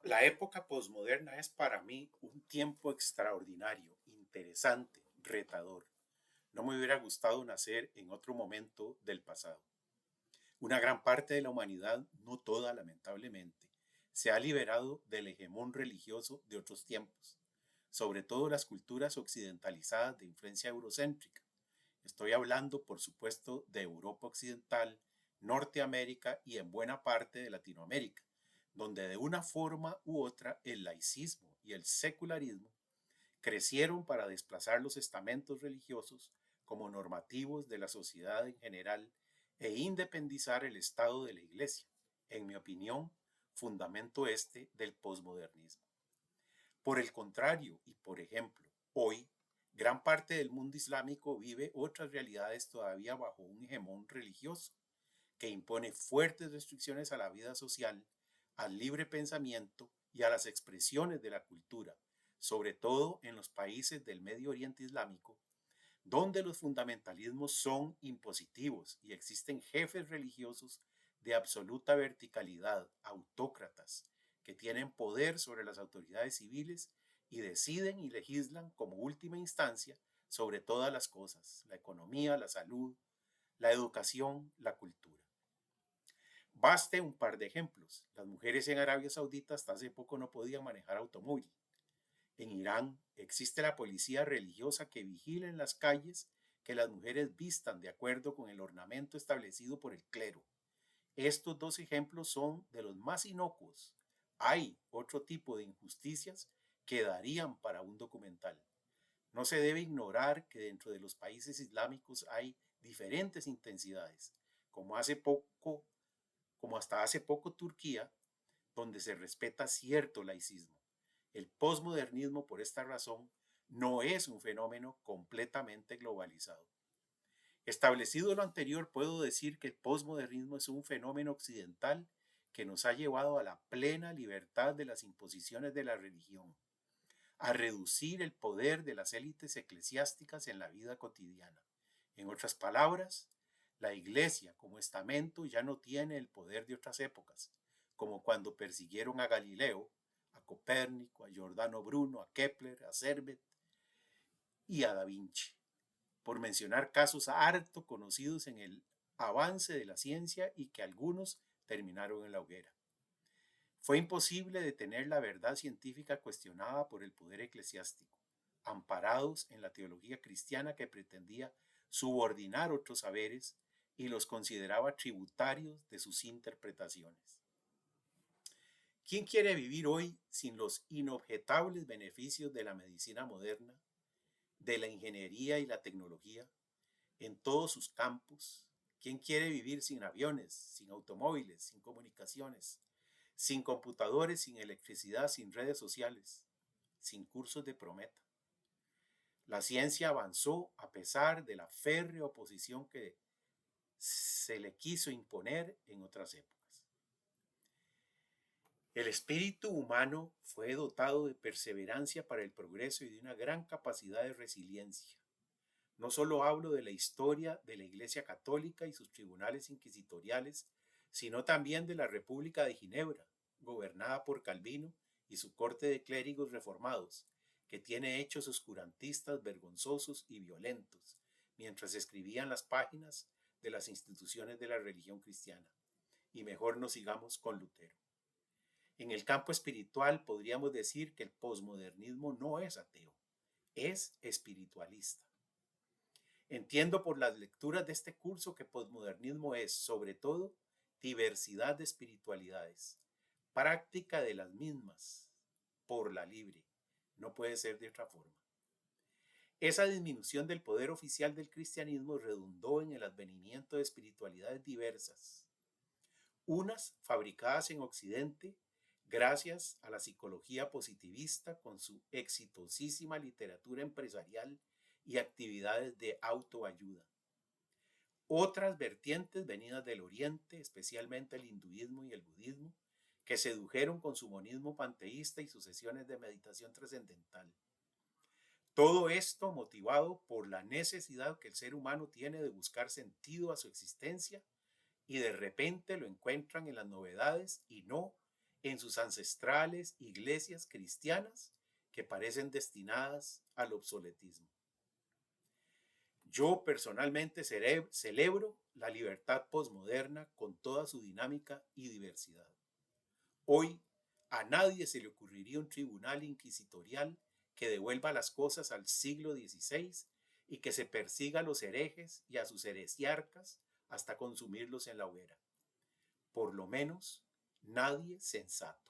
La época posmoderna es para mí un tiempo extraordinario, interesante, retador. No me hubiera gustado nacer en otro momento del pasado. Una gran parte de la humanidad, no toda lamentablemente, se ha liberado del hegemón religioso de otros tiempos, sobre todo las culturas occidentalizadas de influencia eurocéntrica. Estoy hablando, por supuesto, de Europa Occidental, Norteamérica y en buena parte de Latinoamérica, donde de una forma u otra el laicismo y el secularismo crecieron para desplazar los estamentos religiosos como normativos de la sociedad en general e independizar el Estado de la Iglesia, en mi opinión, fundamento este del posmodernismo. Por el contrario, y por ejemplo, hoy, gran parte del mundo islámico vive otras realidades todavía bajo un hegemón religioso, que impone fuertes restricciones a la vida social, al libre pensamiento y a las expresiones de la cultura, sobre todo en los países del Medio Oriente Islámico, donde los fundamentalismos son impositivos y existen jefes religiosos de absoluta verticalidad, autócratas, que tienen poder sobre las autoridades civiles y deciden y legislan como última instancia sobre todas las cosas, la economía, la salud, la educación, la cultura. Baste un par de ejemplos. Las mujeres en Arabia Saudita hasta hace poco no podían manejar automóvil. En Irán existe la policía religiosa que vigila en las calles que las mujeres vistan de acuerdo con el ornamento establecido por el clero. Estos dos ejemplos son de los más inocuos. Hay otro tipo de injusticias que darían para un documental. No se debe ignorar que dentro de los países islámicos hay diferentes intensidades, como hasta hace poco Turquía, donde se respeta cierto laicismo. El posmodernismo, por esta razón, no es un fenómeno completamente globalizado. Establecido lo anterior, puedo decir que el posmodernismo es un fenómeno occidental que nos ha llevado a la plena libertad de las imposiciones de la religión, a reducir el poder de las élites eclesiásticas en la vida cotidiana. En otras palabras, la Iglesia como estamento ya no tiene el poder de otras épocas, como cuando persiguieron a Galileo, a Copérnico, a Giordano Bruno, a Kepler, a Servet y a Da Vinci, por mencionar casos harto conocidos en el avance de la ciencia y que algunos terminaron en la hoguera. Fue imposible detener la verdad científica cuestionada por el poder eclesiástico, amparados en la teología cristiana que pretendía subordinar otros saberes y los consideraba tributarios de sus interpretaciones. ¿Quién quiere vivir hoy sin los inobjetables beneficios de la medicina moderna, de la ingeniería y la tecnología, en todos sus campos? ¿Quién quiere vivir sin aviones, sin automóviles, sin comunicaciones, sin computadores, sin electricidad, sin redes sociales, sin cursos de prometa? La ciencia avanzó a pesar de la férrea oposición que se le quiso imponer en otras épocas. El espíritu humano fue dotado de perseverancia para el progreso y de una gran capacidad de resiliencia. No solo hablo de la historia de la Iglesia Católica y sus tribunales inquisitoriales, sino también de la República de Ginebra, gobernada por Calvino y su corte de clérigos reformados, que tiene hechos oscurantistas, vergonzosos y violentos, mientras escribían las páginas de las instituciones de la religión cristiana. Y mejor no sigamos con Lutero. En el campo espiritual podríamos decir que el posmodernismo no es ateo, es espiritualista. Entiendo por las lecturas de este curso que posmodernismo es, sobre todo, diversidad de espiritualidades, práctica de las mismas, por la libre. No puede ser de otra forma. Esa disminución del poder oficial del cristianismo redundó en el advenimiento de espiritualidades diversas, unas fabricadas en Occidente gracias a la psicología positivista con su exitosísima literatura empresarial y actividades de autoayuda. Otras vertientes venidas del Oriente, especialmente el hinduismo y el budismo, que sedujeron con su monismo panteísta y sus sesiones de meditación trascendental. Todo esto motivado por la necesidad que el ser humano tiene de buscar sentido a su existencia y de repente lo encuentran en las novedades y no en sus ancestrales iglesias cristianas que parecen destinadas al obsoletismo. Yo personalmente celebro la libertad posmoderna con toda su dinámica y diversidad. Hoy a nadie se le ocurriría un tribunal inquisitorial que devuelva las cosas al siglo XVI y que se persiga a los herejes y a sus heresiarcas hasta consumirlos en la hoguera. Por lo menos, nadie sensato.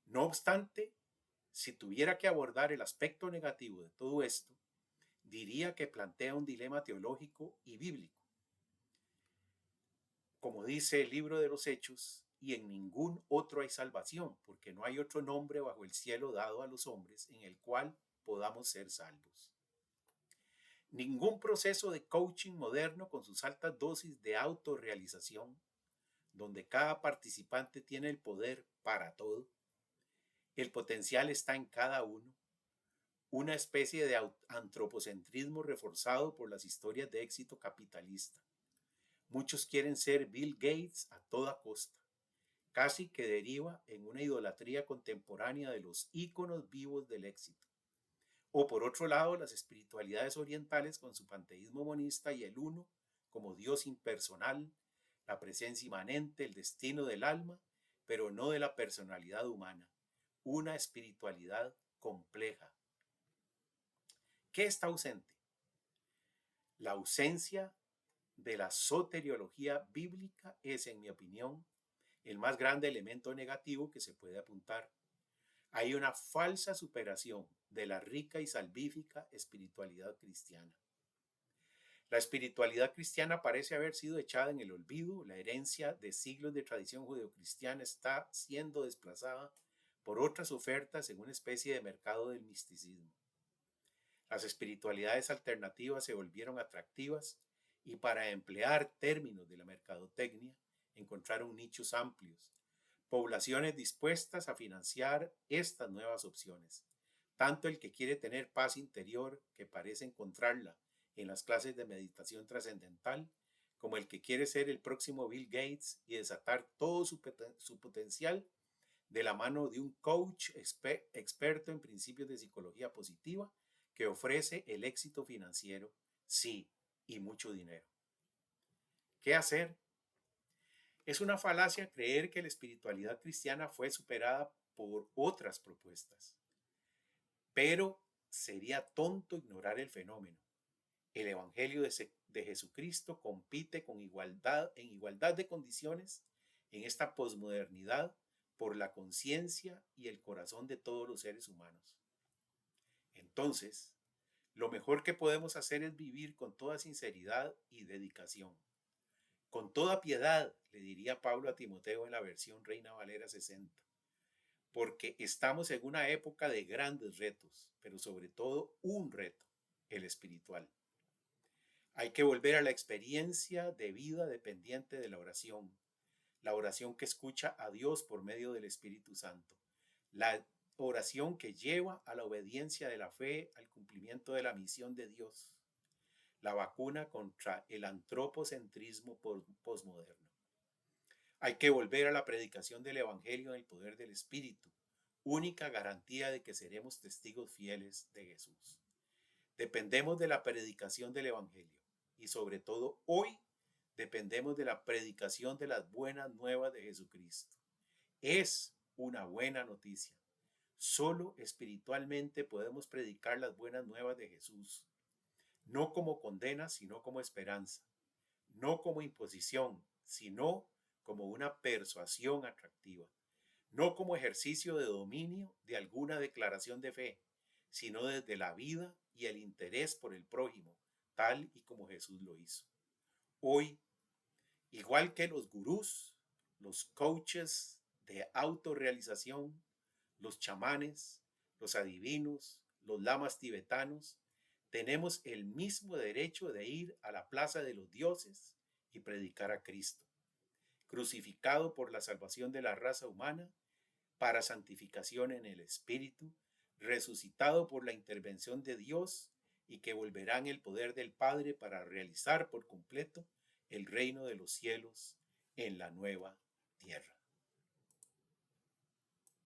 No obstante, si tuviera que abordar el aspecto negativo de todo esto, diría que plantea un dilema teológico y bíblico. Como dice el libro de los Hechos, y en ningún otro hay salvación, porque no hay otro nombre bajo el cielo dado a los hombres en el cual podamos ser salvos. Ningún proceso de coaching moderno con sus altas dosis de autorrealización, donde cada participante tiene el poder para todo, el potencial está en cada uno, una especie de antropocentrismo reforzado por las historias de éxito capitalista. Muchos quieren ser Bill Gates a toda costa, casi que deriva en una idolatría contemporánea de los íconos vivos del éxito. O por otro lado, las espiritualidades orientales con su panteísmo monista y el uno como Dios impersonal, la presencia inmanente, el destino del alma, pero no de la personalidad humana, una espiritualidad compleja. ¿Qué está ausente? La ausencia de la soteriología bíblica es, en mi opinión, el más grande elemento negativo que se puede apuntar. Hay una falsa superación de la rica y salvífica espiritualidad cristiana. La espiritualidad cristiana parece haber sido echada en el olvido. La herencia de siglos de tradición judeocristiana está siendo desplazada por otras ofertas en una especie de mercado del misticismo. Las espiritualidades alternativas se volvieron atractivas y, para emplear términos de la mercadotecnia, encontraron nichos amplios, poblaciones dispuestas a financiar estas nuevas opciones. Tanto el que quiere tener paz interior, que parece encontrarla en las clases de meditación trascendental, como el que quiere ser el próximo Bill Gates y desatar todo su potencial de la mano de un coach experto en principios de psicología positiva que ofrece el éxito financiero, sí, y mucho dinero. ¿Qué hacer? Es una falacia creer que la espiritualidad cristiana fue superada por otras propuestas, pero sería tonto ignorar el fenómeno. El Evangelio de Jesucristo compite en igualdad de condiciones en esta posmodernidad por la conciencia y el corazón de todos los seres humanos. Entonces, lo mejor que podemos hacer es vivir con toda sinceridad y dedicación. Con toda piedad, le diría Pablo a Timoteo en la versión Reina Valera 60, porque estamos en una época de grandes retos, pero sobre todo un reto, el espiritual. Hay que volver a la experiencia de vida dependiente de la oración que escucha a Dios por medio del Espíritu Santo, la oración que lleva a la obediencia de la fe, al cumplimiento de la misión de Dios, la vacuna contra el antropocentrismo posmoderno. Hay que volver a la predicación del Evangelio en el poder del Espíritu, única garantía de que seremos testigos fieles de Jesús. Dependemos de la predicación del Evangelio y sobre todo hoy dependemos de la predicación de las buenas nuevas de Jesucristo. Es una buena noticia. Solo espiritualmente podemos predicar las buenas nuevas de Jesús, no como condena, sino como esperanza, no como imposición, sino como una persuasión atractiva, no como ejercicio de dominio de alguna declaración de fe, sino desde la vida y el interés por el prójimo, tal y como Jesús lo hizo. Hoy, igual que los gurús, los coaches de autorrealización, los chamanes, los adivinos, los lamas tibetanos, tenemos el mismo derecho de ir a la plaza de los dioses y predicar a Cristo, crucificado por la salvación de la raza humana, para santificación en el Espíritu, resucitado por la intervención de Dios y que volverá en el poder del Padre para realizar por completo el reino de los cielos en la nueva tierra.